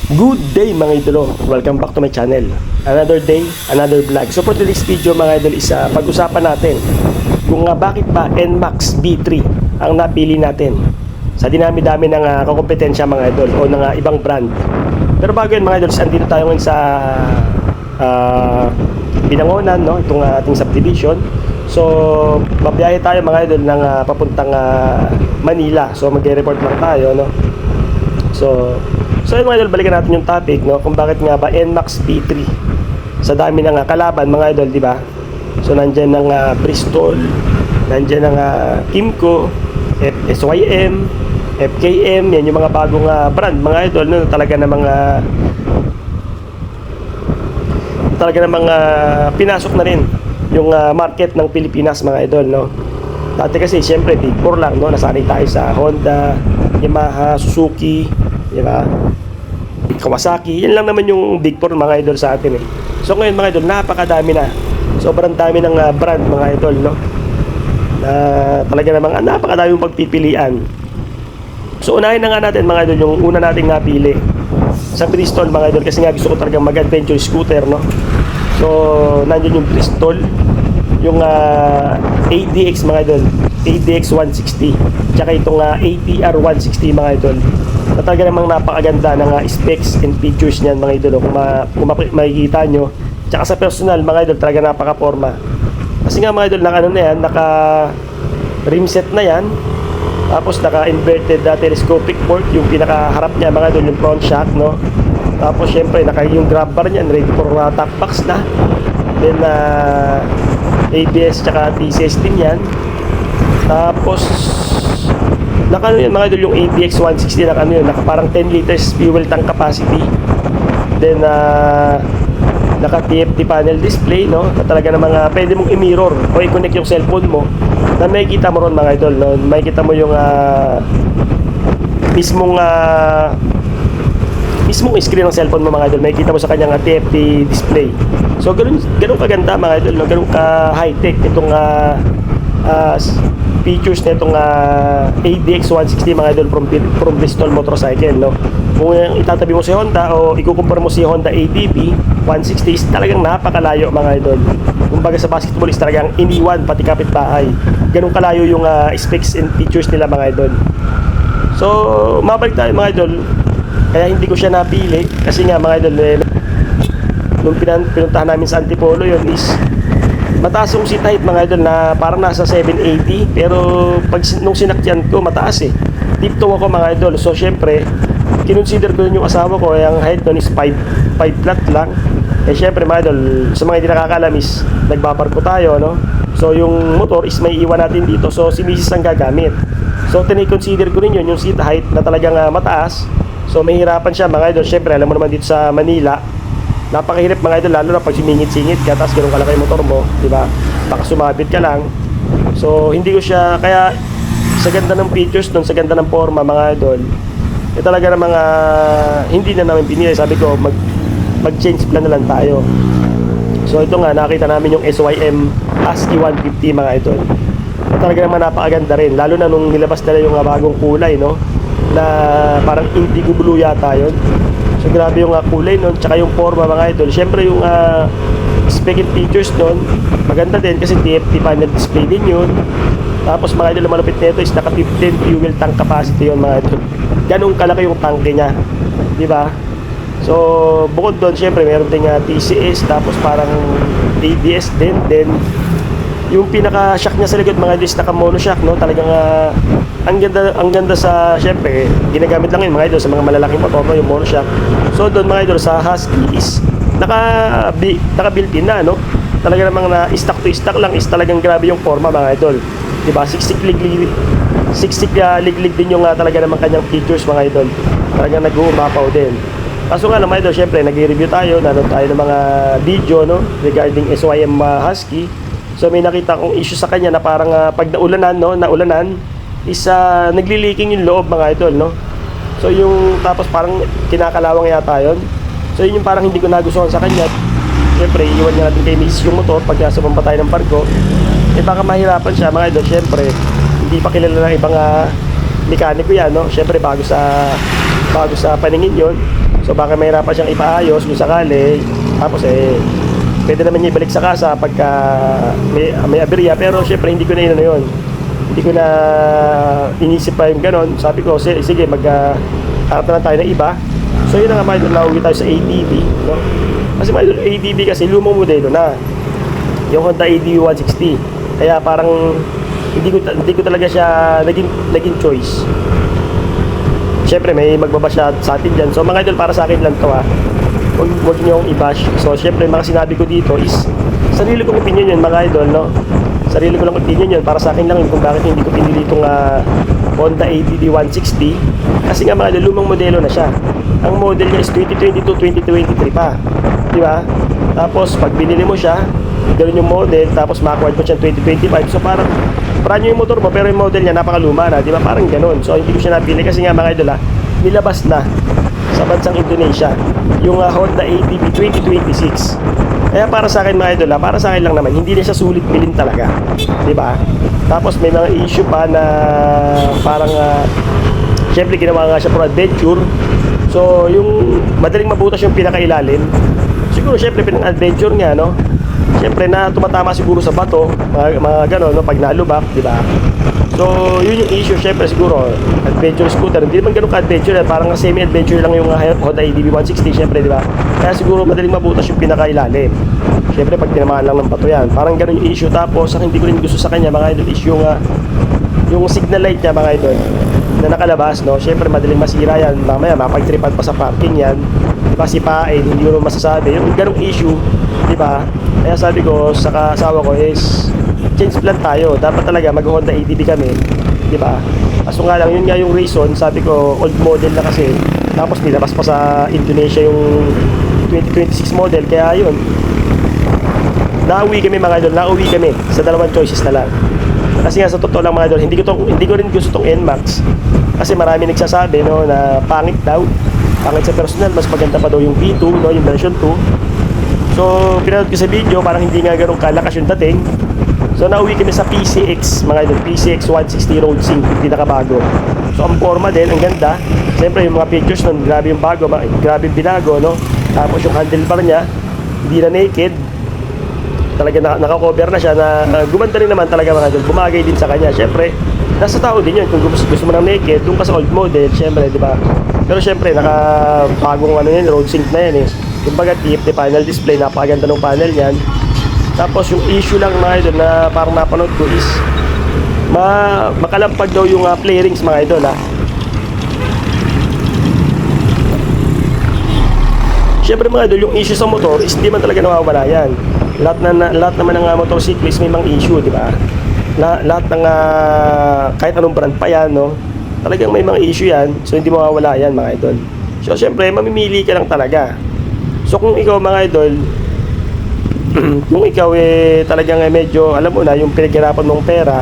Good day mga idolo, welcome back to my channel. Another day, another vlog. So for today's video mga idol is pag-usapan natin kung bakit ba NMAX B3 ang napili natin sa dinami-dami ng kakompetensya mga idol o ng ibang brand. Pero bago yun mga idol, andito tayo ngayon sa Binangonan, no? Itong ating subdivision. So babiyahe tayo mga idol ng papuntang Manila. So magre-report lang tayo, no? So yun mga idol, balikan natin yung topic, no? Kung bakit nga ba NMAX B3 sa dami ng kalaban mga idol, di ba? So nandiyan ng Bristol, nandiyan ng Kimco, SYM, FKM, yan yung mga bagong brand mga idol, no? Talaga namang pinasok na rin yung market ng Pilipinas mga idol, no? Dati kasi siyempre Big 4 lang, no? Nasanay tayo sa Honda, Yamaha, Suzuki, di ba? Kawasaki, yan lang naman yung Big 4 mga idol sa atin eh. So ngayon mga idol, napakadami na. Sobrang dami ng brand mga idol, no? Na talaga namang napakadami yung pagpipilian. So unahin na nga natin mga idol yung una nating napili sa Bristol mga idol, kasi nga gusto ko talagang mag-adventure scooter, no? So nandiyan yung Bristol, yung ADX mga idol, ADX 160, tsaka itong ATR 160 mga idol, na talaga namang napakaganda ng specs and features niyan mga idol, kung makikita nyo. Tsaka sa personal mga idol, talaga napaka-forma. Kasi nga mga idol, naka rim set na yan, tapos naka inverted telescopic fork yung pinakaharap niya mga idol, yung front shock, no? Tapos syempre naka yung grab bar niyan, ready for top box na. Then ABS tsaka TCS din yan. Tapos naka ano yan mga idol, yung ADX 160, naka ano yun, naka parang 10 liters fuel tank capacity. Then naka TFT panel display, no? Na talaga namang pwede mong i-mirror o i-connect yung cellphone mo, na makikita mo ron mga idol, no? Makikita mo yung mismong screen ng cellphone mo mga idol, makikita mo sa kanyang TFT display. So ganun kaganda mga idol, no? Ganun ka high-tech itong features na itong ADX 160 mga idol from Bristol Motorcycle, no? Kung itatabi mo si Honda o ikukumpara mo si Honda ATV 160, is talagang napakalayo mga idol. Kumbaga sa basketball is talagang iniwan pati kapitbahay. Ganun kalayo yung specs and features nila mga idol. So mabalik tayo mga idol, kaya hindi ko siya napili kasi nga mga idol, nung pinuntahan namin sa Antipolo, yun is mataas yung seat height mga idol, na parang nasa 780, pero nung sinakyan ko mataas eh, tiptoe ako mga idol. So syempre kinonsider ko yung asawa ko, ang height nun is 5 flat lang. Eh syempre mga idol, sa mga hindi nakakaalam is nagbabarko tayo, no? So yung motor is may iwan natin dito, so si Mrs. ang gagamit. So tiniconsider ko rin yun, yung seat height na talagang mataas. So mahirapan siya mga idol. Syempre alam mo naman dito sa Manila, napakahirap mga idol, lalo na pag sumingit-singit ka tapos ganun kalaki yung motor mo, di ba? Baka sumabit ka lang. So hindi ko siya, kaya sa ganda ng features doon, sa ganda ng forma mga idol, talaga namang hindi na namin pinili. Sabi ko mag-change plan na lang tayo. So ito nga, nakita namin yung SYM Husky 150 mga idol, talaga naman napakaganda rin, lalo na nung nilabas nila yung bagong kulay, no? Na parang indigo blue yata yun. So grabe yung kulay nun, tsaka yung forma mga idol. Syempre yung spec and features nun maganda din, kasi TFT panel display din yun. Tapos mga idol, malupit nito is naka 15 fuel tank capacity yun mga idol. Ganun kalaki yung tanke niya, di ba? So bukod doon, syempre meron ding TCS, tapos parang ABS din. Then yung pinaka shock niya sa likod mga idol is naka mono shock, no? Talagang ang ganda sa, syempre ginagamit lang yun mga idol sa mga malalaking motor, no? Yung mono shock. So doon mga idol sa Husky is naka built-in na, no? Talaga namang na stock to stock lang, is talagang grabe yung forma mga idol, di ba? Siksik liglig din yung talaga namang kanyang features mga idol. Talagang nag-uumapaw din. Kaso nga lang mga idol, syempre nag-review tayo, nanood tayo ng mga video, no, regarding SYM Husky. So may nakita akong issue sa kanya na parang pag naulanan is nagli-leaking yung loob mga idol, no? So yung tapos parang kinakalawang yata yun. So yun yung parang hindi ko nagustuhan sa kanya. Siyempre iwan niya natin kay Mrs. yung motor pag sumampa tayo ng barko. Eh baka mahirapan siya mga idol. Siyempre hindi pa kilala ng ibang mekaniko yan, no? Siyempre bago sa paningin yun. So baka mahirapan siyang ipaayos kung sakali. Tapos pwede naman niya ibalik sa kasa pagka may aberya. Pero syempre hindi ko na yun. Hindi ko na inisip pa yung ganon. Sabi ko, sige, harap na lang tayo ng iba. So yun na nga mga idol, nauwi tayo sa ATV, no? Kasi mga idol, ATV kasi lumang modelo na yung Honda ATV 160. Kaya parang hindi ko talaga siya naging choice. Syempre may magbabasya sa atin dyan. So mga idol, para sa akin lang to huwag niyo akong i-bash. So syempre mga sinabi ko dito is sarili kong opinion yun mga idol, no? Sarili ko lang opinion yun, para sa akin lang yun kung bakit hindi ko pinili itong Honda ATV 160. Kasi nga mga idol, lumang modelo na siya. Ang model niya is 2022-2023 pa, di ba? Tapos pag binili mo siya, ganoon yung model, tapos ma-acquired mo siya 2025. So parang brand new yung motor mo, pero yung model niya napakaluma na, di ba? Parang ganoon. So hindi ko siya napili kasi nga mga idol, nilabas na sa bansang Indonesia yung Honda ATV 2026. Kaya para sa akin mga idol, para sa akin lang naman, hindi na siya sulit bilhin talaga, di ba? Tapos may mga issue pa na parang syempre ginawa nga siya for adventure. So yung madaling mabutas yung pinakailalim. Siguro syempre pinang-adventure nga, no? Syempre na tumatama siguro sa bato, mga gano'n, no? Pag nalubak, di ba? So yun yung issue. Syempre siguro adventure scooter, hindi naman ganun ka-adventure, parang semi-adventure lang yung Honda ATV 160, syempre, di ba? Kaya siguro madaling mabutas yung pinakailalim. Syempre pag tinamaan lang ng bato yan, parang ganun yung issue. Tapos ang hindi ko rin gusto sa kanya mga idol is yung signal light niya mga idol na nakalabas, no? Syempre madaling masira yan, mamaya mapagtripan pa sa parking yan, diba? Sipain, hindi mo masasabi yung ganung issue, diba? Kaya sabi ko sa kasawa ko is change plan tayo, dapat talaga mag Honda ATV kami, diba? Kaso nga lang, yun nga yung reason, sabi ko old model na kasi, tapos nilabas pa sa Indonesia yung 2026 model, kaya yun, nauwi kami sa dalawang choices na lang. Kasi nga sa totoo lang mga idol, hindi ko rin gusto tong NMAX. Kasi marami nagsasabi, no, na pangit daw. Pangit sa personal, mas maganda pa daw yung V2, no, yung version 2. So, pinanood ko sa video, parang hindi nga ganun kalakas yung dating. So, nauwi kami sa PCX, mga idol, PCX 160 Road Sync, pinakabago. So, ang forma din, ang ganda. Siyempre, yung mga pictures nun, grabe yung bago, grabe yung binago, no. Tapos yung handlebar niya, hindi na naked. Talaga naka-cover na siya, na gumanda rin naman talaga mga idol, bumagay din sa kanya. Syempre, nasa tao din yun, kung gusto mo ng naked, doon ka sa old model, syempre, di ba? Pero syempre, nakabagong road sync na yan eh. Kumbaga, TFT panel display, napakaganda ng panel yan. Tapos yung issue lang mga idol na parang napanood ko is makalampag daw yung play rings mga idol, Syempre mga idol, yung issue sa motor is hindi man talaga nawawala yan. Lahat naman ng motorcyclist may mga issue, di ba? Lahat ng kahit anong brand pa yan, no? Talagang may mga issue yan. So hindi mawawala yan mga idol. So syempre mamimili ka lang talaga. So kung ikaw mga idol, kung ikaw talagang medyo alam mo na yung pinaghirapan mong pera,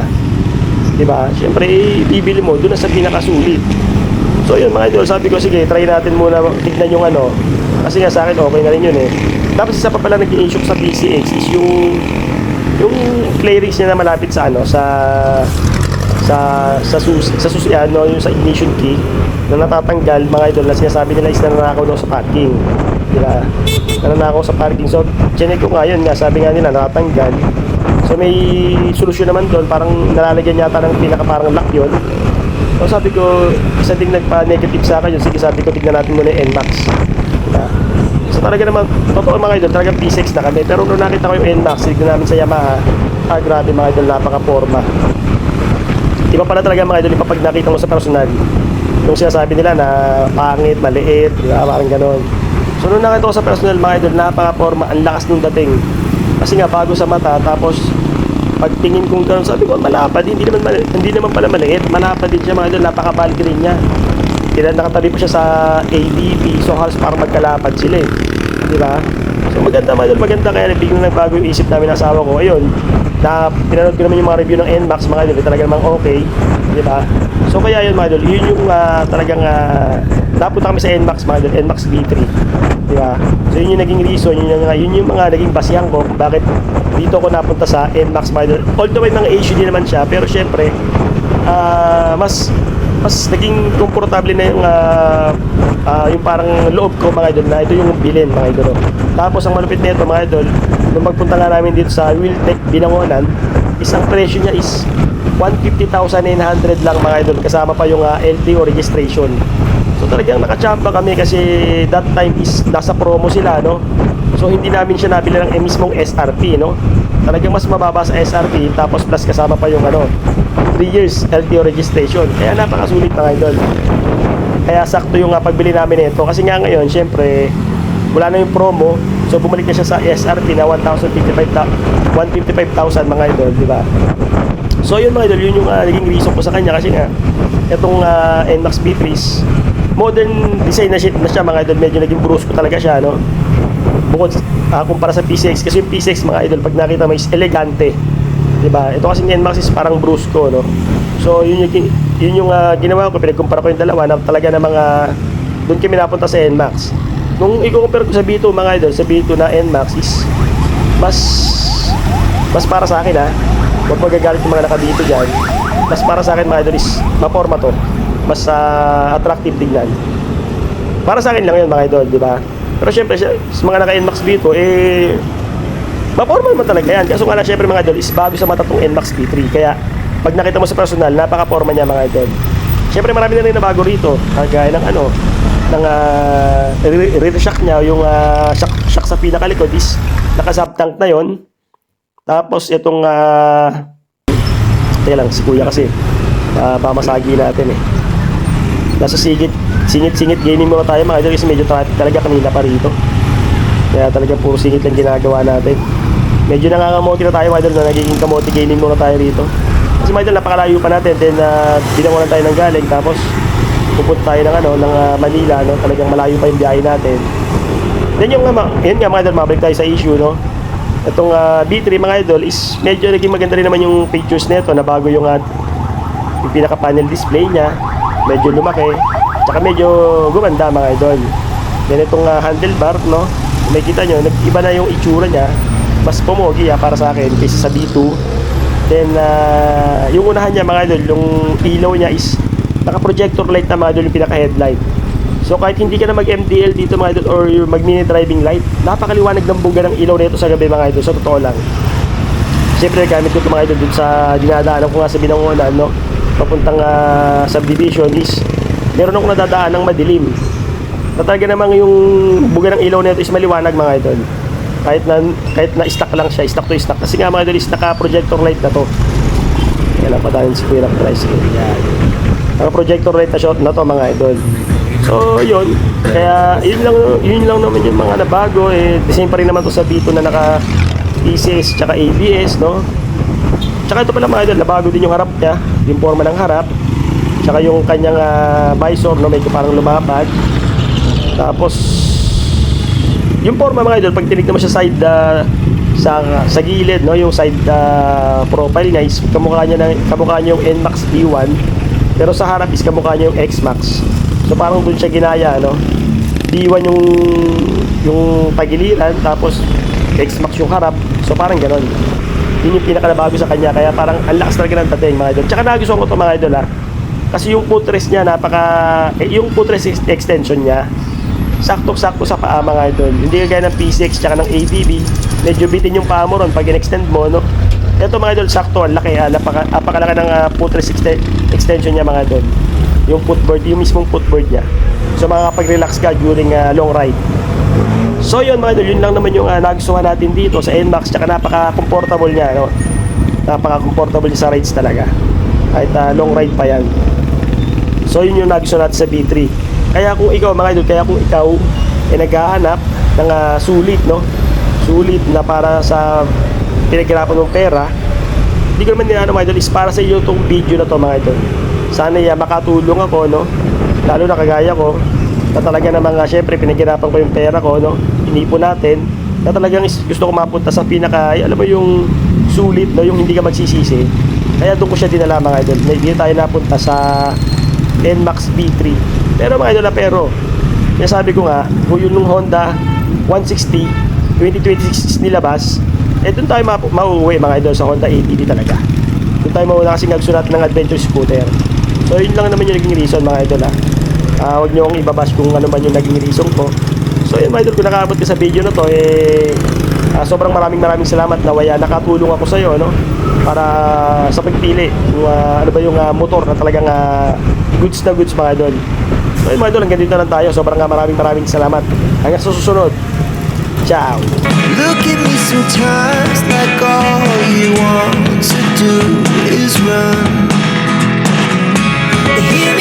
di ba? Syempre bibili mo doon na sa pinakasulit. So yun mga idol, sabi ko sige, try natin muna tignan yung kasi nga sa akin okay na rin yun eh. Tapos isa pa pala naging issue sa PCX is yung play rings niya na malapit sa susian, no, yung sa ignition key na natatanggal mga idol, na sinasabi nila is nananakaw daw sa parking, diba? Nananakaw sa parking. So chinek ko nga yun nga, sabi nga nila natatanggal. So may solusyon naman doon, parang nalalagyan yata ng pinaka parang lock yun. So sabi ko, isa din nagpa-negative sa akin yun, sige sabi ko tignan natin muna yung NMAX, diba? So talaga naman, totoo mga idol, talagang P6 na kami. Pero nung nakita ko yung NMAX, tignan namin sa Yamaha, grabe mga idol, napaka-forma. Iba pala talaga mga idol, pag nakita mo sa personal, yung sinasabi nila na pangit, maliit, diba? Parang ganon. So nung nakita ko sa personal mga idol, napaka-forma, ang lakas nung dating. Kasi nga, bago sa mata, tapos pagtingin kong gano'n, sabi ko, malapad, hindi naman pala maliit, malapad din siya mga idol, napaka-bulky rin niya. Nakatabi pa siya sa ADB, so halos parang magkalapad sila eh, di ba? So maganda mga idol, maganda, kaya biglang nagbago yung isip namin ng asawa ko. Ayun, pinanood ko naman yung mga review ng NMAX mga idol, talaga namang okay, di ba? So kaya yun mga idol, yun yung talagang napunta kami sa NMAX mga idol, NMAX V3, di ba? So yun yung naging reason, yun yung mga naging basyan ko kung bakit dito ako napunta sa NMAX mga idol. Although may mga issue din naman siya, pero syempre mas mas naging komportable na yung parang loob ko mga idol na ito yung bilhin mga idol. Tapos ang malupit nito mga idol, nung magpunta nga namin dito sa Wheeltech Binangonan, isang presyo niya is 150,900 lang mga idol, kasama pa yung LTO registration. So talagang nakachamba kami kasi that time is nasa promo sila, no? So hindi namin siya nabili ng mismong SRP, no? Talagang mas mababa sa SRP, tapos plus kasama pa yung 3 years LTO registration. Kaya napakasulit mga idol. Kaya sakto yung pagbili namin nito. Kasi nga ngayon, syempre, wala na yung promo. So bumalik na siya sa SRP na 155,000 mga idol, di ba? So yun mga idol, yun yung naging reason ko sa kanya. Kasi nga, itong NMAX B3s, modern design na siya mga idol. Medyo naging brusco talaga siya, no? Bukod kumpara sa PCX. Kasi yung PCX mga idol, pag nakita mo is elegante, diba? Ito kasi yung NMAX is parang brusco, no? So yun yung ginawa ko, pinagkumpara ko yung dalawa na talaga na mga doon kami napunta sa NMAX. Nung i-compare ko sa B2 mga idol, sa B2 na NMAX is mas para sa akin huwag magagalit yung mga naka-B2 dyan. Mas para sa akin mga idol is maporma to, mas attractive tignan. Para sa akin lang yun mga idol, diba? Pero syempre sa mga naka-NMAX B2 maporma naman talaga yan. Kaso nga lang syempre mga idol is bago sa mata tong NMAX B3. Kaya pag nakita mo sa personal, napaka-porma niya mga idol. Syempre marami na rin na bago rito. Kagaya ng rear shock niya, yung shock sa pinakalikod is naka-subtank na yon. Tapos itong teka lang, si kuya kasi pamasagi natin nasa singit gaming muna tayo mga idol kasi medyo traffic talaga kanina pa rito. Kaya talaga puro singit lang ginagawa natin. Medyo nangangamote na tayo mga idol na nagiging kamote gaming muna tayo rito. Kasi mga idol, napakalayo pa natin. Then binangonan tayo ng galing. Tapos pupunta tayo ng Manila, no? Talagang malayo pa yung biyahe natin. Then yun nga mga idol, mabalik tayo sa issue, no? Itong B3 mga idol is medyo naging maganda rin naman yung features nito na bago yung pinaka panel display niya. Medyo lumaki. Tsaka medyo gumanda mga idol. Then itong handlebar, no? May kita nyo, nag-iba na yung itsura niya. Mas pumogi para sa akin kaysa sa B2. Then yung unahan niya mga idol, yung ilaw niya is naka-projector light na mga idol yung pinaka-headlight. So kahit hindi ka na mag-MDL dito mga idol or mag-mini driving light, napakaliwanag ng buga ng ilaw nito sa gabi mga idol. So totoo lang. Siyempre gamit ko ito mga idol dun sa dinadaanan ko nga sa Binangonan, no? Papuntang subdivision is meron akong nadadaan ng madilim. Talaga namang yung buga ng ilaw nito is maliwanag mga idol. Kahit na stock lang siya, stock to stock. Kasi nga mga idol is naka-projector light na to. Kaya napadayan si Kuya Tricycle. Yan. Naka-projector light na to mga idol. So yun, kaya yun lang naman yung mga nabago. The same pa rin naman to sa B2 na naka PCS tsaka ABS, no? Tsaka ito pala mga idol, nabago din yung harap niya, yung forma ng harap. Tsaka yung kanyang visor, no, medyo parang lumapad. Tapos yung forma mga idol, pag tinignan mo siya side sa gilid, no, yung side profile niya is kamukha niya yung NMAX B1, pero sa harap is kamukha niya yung X-Max. So parang dun siya ginaya, no? B1 yung tagiliran, tapos X-Max yung harap. So parang gano'n. Yun yung pinakalabago sa kanya. Kaya parang ang lakas talaga ng dating mga idol. Tsaka nagustuhan ko ito mga idol kasi yung footrest niya yung footrest extension niya sakto-sakto sa paa mga idol. Hindi kagaya ng P6 tsaka ng ATV. Medyo bitin yung paa mo ron pag in-extend mo, no? Ito mga idol, sakto, ang laki. Napakalaki ng footrest extension niya mga idol. Yung footboard, yung mismong footboard niya. So makakapag-relax ka during long ride. So yun mga idol, yun lang naman yung nagustuhan natin dito sa NMAX. Tsaka napaka-comfortable niya, no? Napaka-comfortable niya sa rides talaga. Kahit long ride pa yan. So yun yung nagustuhan natin sa B3. Kaya kung ikaw mga idol, naghahanap ng sulit, no? Sulit na para sa pinaghirapan mong pera, hindi ko naman mga idol, is para sa iyo itong video na to mga idol. Sana makatulong ako, no? Lalo na kagaya ko na talaga namang syempre pinaghirapan ko yung pera ko, no? Inipon natin na talagang gusto ko mapunta sa pinaka, alam mo yung sulit, no? Yung hindi ka magsisisi. Kaya doon ko siya dinala mga idol. Hindi tayo napunta sa NMAX B3. Pero mga idol, kaya sabi ko nga, kung yun nung Honda 160 2026 nilabas, doon tayo mauuwi mga idol sa Honda ATV talaga. Doon tayo mauuna kasi nagsulat ng adventure scooter. So yun lang naman yung naging reason mga idol ha. Huwag nyo akong ibabash kung ano man yung naging reason ko. So yun mga idol, kung nakaabot ka sa video na to sobrang maraming salamat na nakatulong ako sa iyo, no? Para sa pagpili kung ano ba yung motor na talagang goods na goods mga idol. So yun mga idol, hanggang dito lang tayo. Sobrang maraming salamat. Hanggang sa susunod. Ciao. Look at me sometimes like all you want to do is run. Here